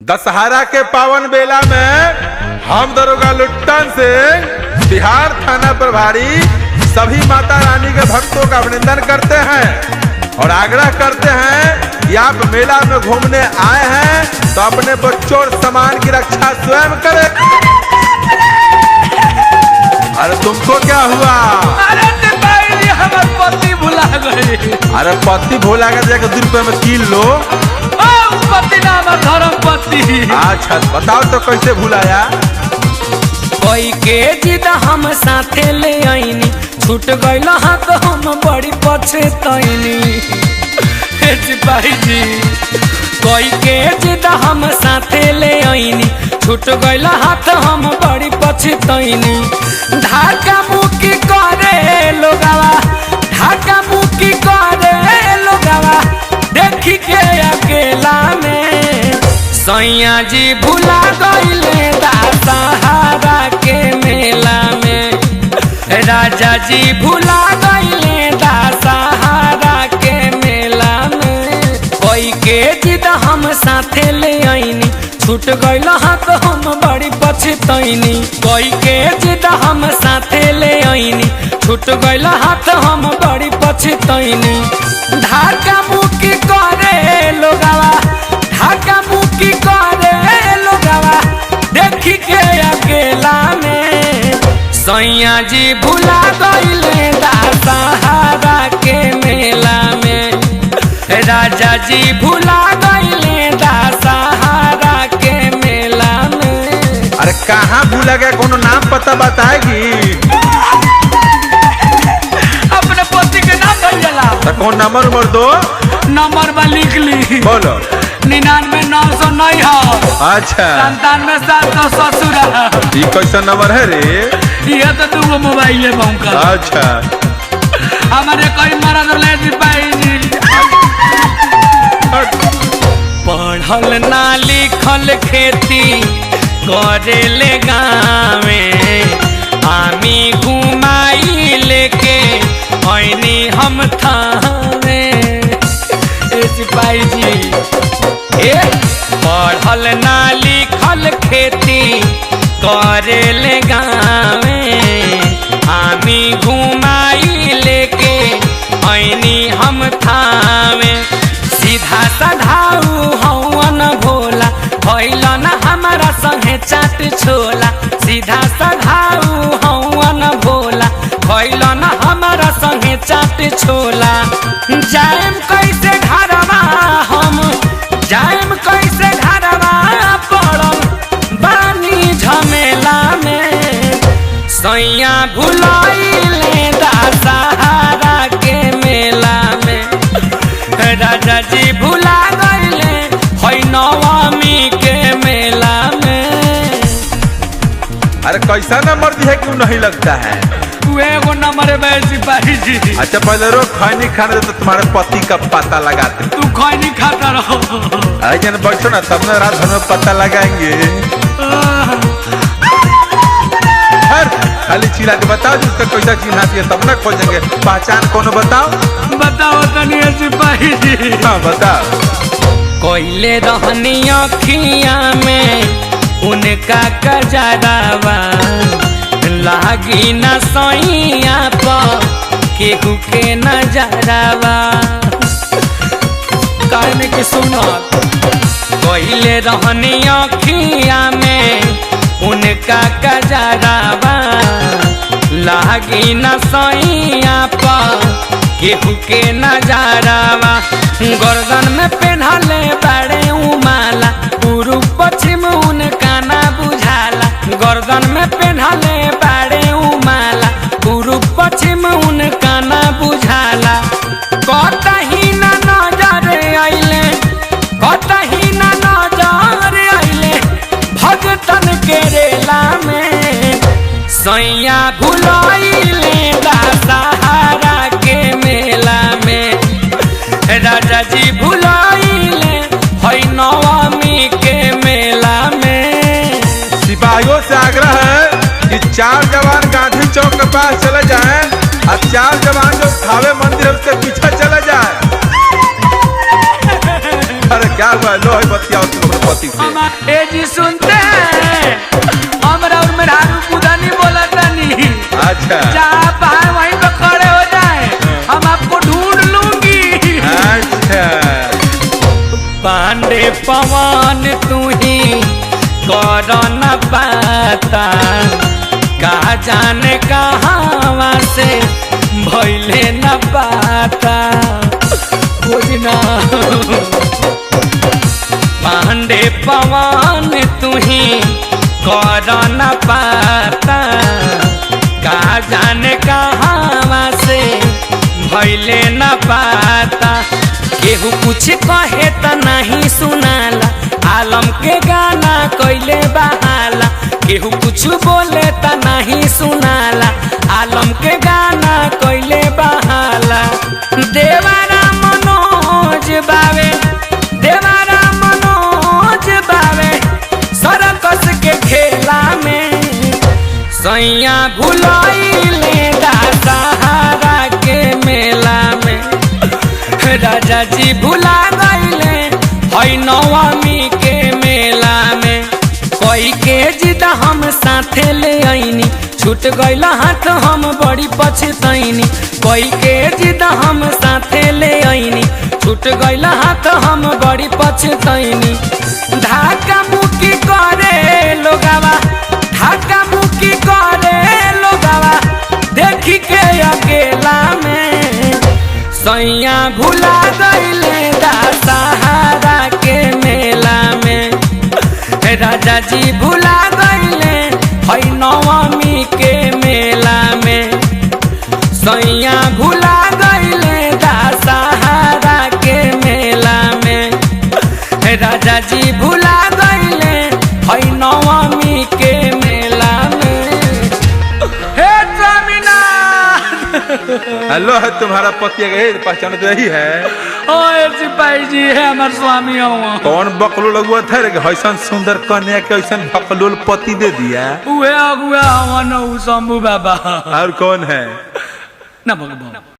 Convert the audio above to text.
दशहरा के पावन बेला में हम दरोगा लुट्टन से बिहार थाना प्रभारी सभी माता रानी के भक्तों का अभिनंदन करते हैं और आग्रह करते हैं कि आप मेला में घूमने आए हैं तो अपने बच्चों और सामान की रक्षा स्वयं करें। अरे तुमको क्या हुआ? अरे हमारे पति भुला गए। अरे पति भोला के जाके 2 रुपए में कील लो। पति ना हमार धर्म पति। अच्छा बताओ तो कैसे भुलाया? कोई के जिद हम साथे ले आईनी, छूट गइल हाथ हम बड़ी पछतैनी। सिपाही जी कोई के जिद हम साथे ले आईनी, छूट गइल हाथ हम बड़ी पछतैनी। ढाका मुकी करे लोगावा, ढाका मुकी करे लोगावा, देखी के अकेला में सैया जी भुला गइले दशहरा के मेला में। राजा जी भुला गइले दशहरा के मेला में। कोई के जिद हम साथे ले आईनी, छूट गइल हाथ हम बड़ी पछतैनी। कोई के जिद हम साथे ले आईनी, छूट गइल हाथ हम बड़ी पछतैनी। ढाका मुकी करे लोगावा, ढाका मुकी करे लोगावा, देखी के अकेला में सैया जी भुला गइले दशहरा के मेला में। राजा जी भुला गइले दशहरा के मेला में। अरे कहाँ भूला गया? कोनो नाम पता बताएगी? अपने पति के नाम भैया तो कौन नंबर दो? नंबर में लिख ली। बोलो। 99,909 अच्छा 97,700 ससुर। ये कैसा नंबर है रे? ये तो 2 मोबाइल है बहू। अच्छा हमारे कोई मरद ले सिपाही। पढ़ल ना लिखल खेती करे ले गाँवे, आमी घुमाई लेके ऐनी हम थावे। सिपाही जी पढ़ल ना लिखल खेती करे ले गाँवे, आमी घुमाई लेके ऐनी हम थावे। सीधा सधाऊ हवन भोला, भइल न हमारा संगे चाट छोला। सीधा सधाऊ हवन भोला, भइल न हमारा संगे चाट छोला। जाएम कैसे घरवा हम, जाएम कैसे घरवा, पड़ल बानी झमेला में सैया भुलाइले दशहरा के मेला में। राजा जी भुला गइले है नवमी के मेला में। अरे कैसा नंबर दिया क्यों नहीं लगता है? वो नंबर है सिपाही जी। अच्छा पहले रोज खैनी खाने दे तो तुम्हारे पति का पता लगाते। तू खैनी खाता रहो। अरे बैठो ना, तब ना रात भर में पता लगाएंगे। खाली चिल्ला के बताओ जिसका कैसा चिन्हाती है, तब ना खोजेंगे। पहचान कोनो बताओ। बताओ तनी सिपाही जी। हाँ बताओ। कोयले रहनी अखिया में उनका कजरावा, लागी न सैया पर केहू के नजरावा। कहने के सुनो, कोयले रहनी अखिया में उनका कजरावा, लागी न सैया पर केहू के नजरावा। गर्दन में पेन्हले बड़े उमाला, पूर्व पश्चिम उनका ना बुझाला। गर्दन में पेन्हले बड़े उमाला, पूर्व पश्चिम उनका ना बुझाला। कतही ना नजर आइले, कतही ना नजर आइले भगतन के रेला में सैया भुलाइले दशहरा के मेला में। राजा जी भुलाइले है नवमी के मेला में। सिपाहियों से आग्रह है कि 4 जवान गांधी चौक के पास चले जाएं और 4 जवान जो थावे मंदिर है उसके पीछे चले जाएं। अरे क्या हुआ? लो है बतिया तुम पति से। हमारे ए जी सुनते हैं, हमरा और मेरा खुदा नहीं बोला नहीं। अच्छा जहाँ पाए वहीं पे खड़े हो जाए, हम आपको ढूंढ लूंगी। अच्छा पांडे पवन तू ही कर न पाता, कहा जाने कहाँ से भइले न पाता। बुझना पांडे पवन तू ही कर न पाता, कहा जाने कहाँ से भइले न पाता। केहू कुछ कहे त नहीं सुनाला, आलम के गाना कैले बहाला। केहू कुछ बोले त नहीं सुनाला, आलम के गाना कैले बहाला। देवारा मनोज बावे, देवारा मनोज बावे, सरकस के खेला में सैया भुलाइले दशहरा के मेला में। राजा जी भुला गईले हई नवमी के मेला में। कोई के जिद हम साथे ले आईनी, छूट गईल हाथ हम बड़ी पछतैनी। कोई के जिद हम साथे ले आईनी, छूट गईल हाथ हम बड़ी पछतैनी। धाका मुकी करे लोगावा, धाका मुकी करे लोगावा, देखी के अकेला में सैया भुला गईले दशहरा के मेला में। राजा जी भुला गईले हई नवमी के मेला में। सैया भुला गईले दशहरा के मेला में। राजा जी भुला गईले हई नवमी के मेला में। हे स्वामीनाथ। हेलो है तुम्हारा पति है, पहचान तो यही है। ओए सिपाही जी है हमार स्वामी हुआ। कौन बकलो लगुआ था रे? ऐसा सुंदर कन्या के ऐसा बकलोल पति दे दिया। उहे अगुआ हवन शंभू बाबा। और कौन है? ना भगवान।